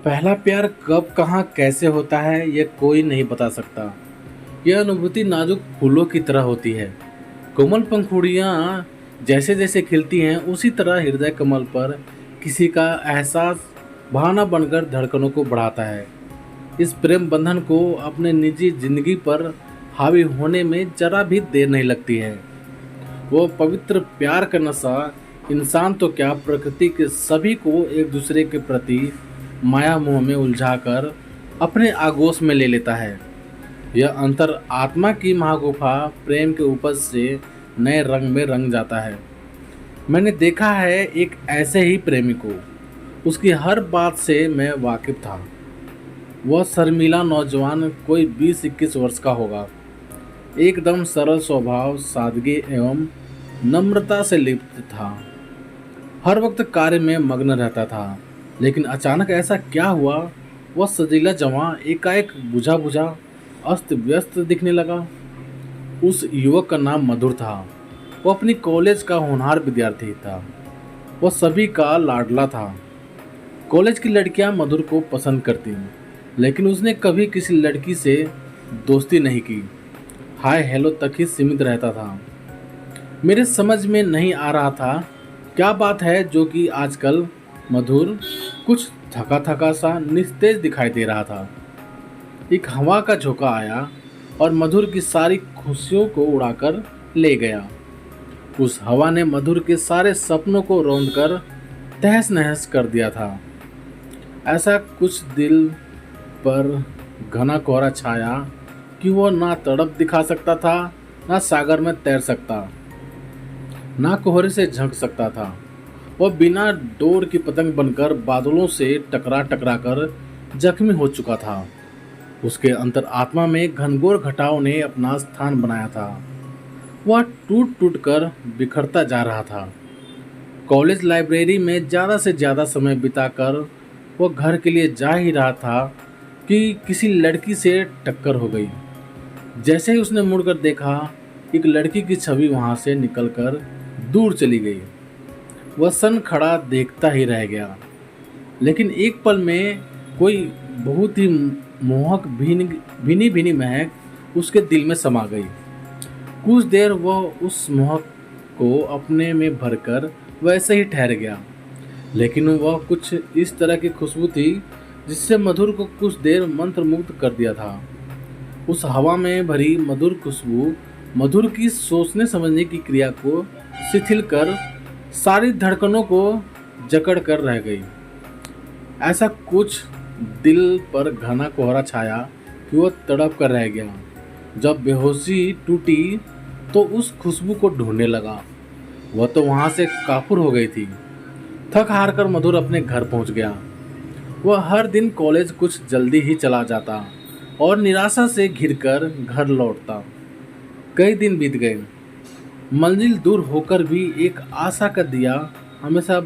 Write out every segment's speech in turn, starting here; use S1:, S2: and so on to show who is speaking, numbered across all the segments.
S1: पहला प्यार कब कहाँ कैसे होता है ये कोई नहीं बता सकता। यह अनुभूति नाजुक फूलों की तरह होती है। कोमल पंखुड़ियाँ जैसे जैसे खिलती हैं उसी तरह हृदय कमल पर किसी का एहसास भावना बनकर धड़कनों को बढ़ाता है। इस प्रेम बंधन को अपने निजी जिंदगी पर हावी होने में जरा भी देर नहीं लगती है। वो पवित्र प्यार का नशा इंसान तो क्या प्रकृति के सभी को एक दूसरे के प्रति माया मोह में उलझाकर अपने आगोश में ले लेता है। यह अंतर आत्मा की महागुफा प्रेम के उपज से नए रंग में रंग जाता है। मैंने देखा है एक ऐसे ही प्रेमी को, उसकी हर बात से मैं वाकिफ था। वह शर्मीला नौजवान कोई 20-21 वर्ष का होगा, एकदम सरल स्वभाव, सादगी एवं नम्रता से लिप्त था। हर वक्त कार्य में मग्न रहता था, लेकिन अचानक ऐसा क्या हुआ, वह सजीला जवां एकाएक बुझा बुझा अस्त व्यस्त दिखने लगा। उस युवक का नाम मधुर था। वह अपनी कॉलेज का होनहार विद्यार्थी था। वह सभी का लाडला था। कॉलेज की लड़कियां मधुर को पसंद करती, लेकिन उसने कभी किसी लड़की से दोस्ती नहीं की। हाय हेलो तक ही सीमित रहता था। मेरे समझ में नहीं आ रहा था क्या बात है जो कि आजकल मधुर कुछ थका थका सा निस्तेज दिखाई दे रहा था। एक हवा का झोंका आया और मधुर की सारी खुशियों को उड़ाकर ले गया। उस हवा ने मधुर के सारे सपनों को रौंदकर तहस नहस कर दिया था। ऐसा कुछ दिल पर घना कोहरा छाया कि वह ना तड़प दिखा सकता था, ना सागर में तैर सकता, ना कोहरे से झंक सकता था। वह बिना डोर की पतंग बनकर बादलों से टकरा टकरा कर जख्मी हो चुका था। उसके अंतर आत्मा में घनघोर घटाओं ने अपना स्थान बनाया था। वह टूट टूट कर बिखरता जा रहा था। कॉलेज लाइब्रेरी में ज़्यादा से ज़्यादा समय बिताकर वह घर के लिए जा ही रहा था कि किसी लड़की से टक्कर हो गई। जैसे ही उसने मुड़कर देखा, एक लड़की की छवि वहाँ से निकलकर दूर चली गई। वह सन खड़ा देखता ही रह गया, लेकिन एक पल में कोई बहुत ही मोहक भीनी भीनी महक उसके दिल में समा गई। कुछ देर वह उस महक को अपने में भरकर वैसे ही ठहर गया, लेकिन वह कुछ इस तरह की खुशबू थी जिससे मधुर को कुछ देर मंत्रमुग्ध कर दिया था। उस हवा में भरी मधुर खुशबू मधुर की सोचने समझने की क्रिया को शिथिल कर सारी धड़कनों को जकड़ कर रह गई। ऐसा कुछ दिल पर घना कोहरा छाया कि वह तड़प कर रह गया। जब बेहोशी टूटी तो उस खुशबू को ढूंढने लगा। वह तो वहाँ से काफुर हो गई थी। थक हार कर मधुर अपने घर पहुँच गया। वह हर दिन कॉलेज कुछ जल्दी ही चला जाता और निराशा से घिरकर घर लौटता। कई दिन बीत गए। मंजिल दूर होकर भी एक आशा का दिया हमेशा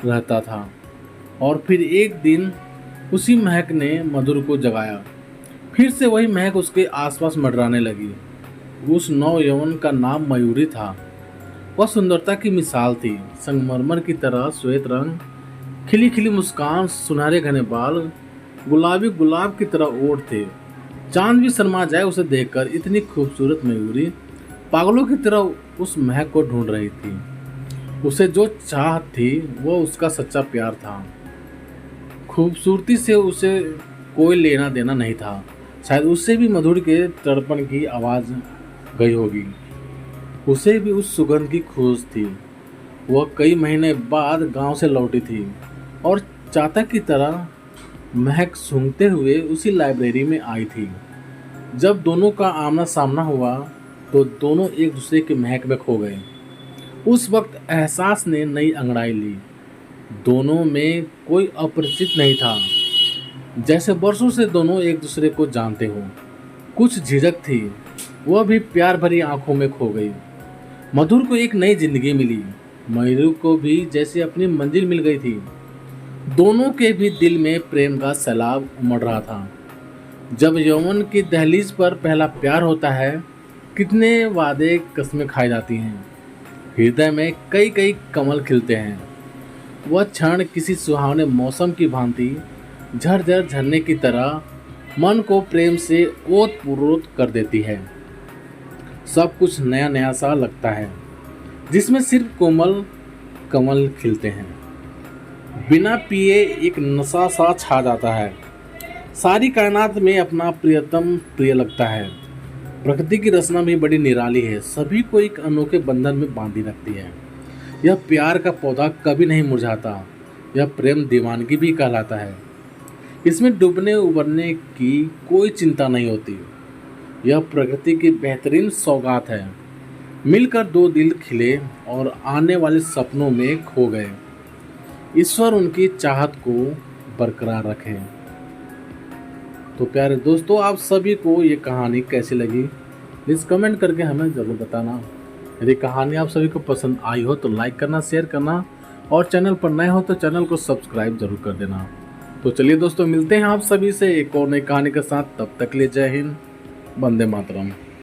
S1: रहता था। और फिर एक दिन उसी महक ने मधुर को जगाया। फिर से वही महक उसके आसपास मंडराने लगी। उस नौयौवन का नाम मयूरी था। वह सुंदरता की मिसाल थी। संगमरमर की तरह श्वेत रंग, खिली खिली मुस्कान, सुनहरे घने बाल, गुलाबी गुलाब की तरह ओठ थे। चांद भी शर्मा जाए उसे देखकर। इतनी खूबसूरत मयूरी पागलों की तरह उस महक को ढूंढ रही थी। उसे जो चाहत थी वो उसका सच्चा प्यार था। खूबसूरती से उसे कोई लेना देना नहीं था। शायद उससे भी मधुर के तड़पण की आवाज़ गई होगी। उसे भी उस सुगंध की खोज थी। वह कई महीने बाद गांव से लौटी थी और चातक की तरह महक सूंघते हुए उसी लाइब्रेरी में आई थी। जब दोनों का आमना सामना हुआ तो दोनों एक दूसरे के महक में खो गए। उस वक्त एहसास ने नई अंगड़ाई ली। दोनों में कोई अपरिचित नहीं था, जैसे वर्षों से दोनों एक दूसरे को जानते हो। कुछ झिझक थी, वह भी प्यार भरी आंखों में खो गई। मधुर को एक नई जिंदगी मिली। मयूर को भी जैसे अपनी मंजिल मिल गई थी। दोनों के भी दिल में प्रेम का सैलाब उमड़ रहा था। जब यौवन की दहलीज पर पहला प्यार होता है, कितने वादे कस्में खाई जाती हैं। हृदय में कई कई कमल खिलते हैं। वह क्षण किसी सुहावने मौसम की भांति झरझर झरने की तरह मन को प्रेम से ओत-प्रोत कर देती है। सब कुछ नया नया सा लगता है, जिसमें सिर्फ कोमल कमल खिलते हैं। बिना पिए एक नशा सा छा जाता है। सारी कायनात में अपना प्रियतम प्रिय लगता है। प्रकृति की रचना भी बड़ी निराली है, सभी को एक अनोखे बंधन में बांधी रखती है। यह प्यार का पौधा कभी नहीं मुरझाता। यह प्रेम दीवानगी भी कहलाता है। इसमें डूबने उबरने की कोई चिंता नहीं होती। यह प्रकृति की बेहतरीन सौगात है। मिलकर दो दिल खिले और आने वाले सपनों में खो गए। ईश्वर उनकी चाहत को बरकरार रखे। तो प्यारे दोस्तों, आप सभी को ये कहानी कैसी लगी प्लीज़ कमेंट करके हमें ज़रूर बताना। यदि कहानी आप सभी को पसंद आई हो तो लाइक करना, शेयर करना और चैनल पर नए हो तो चैनल को सब्सक्राइब जरूर कर देना। तो चलिए दोस्तों, मिलते हैं आप सभी से एक और नई कहानी के साथ। तब तक के लिए जय हिंद, वंदे मातरम।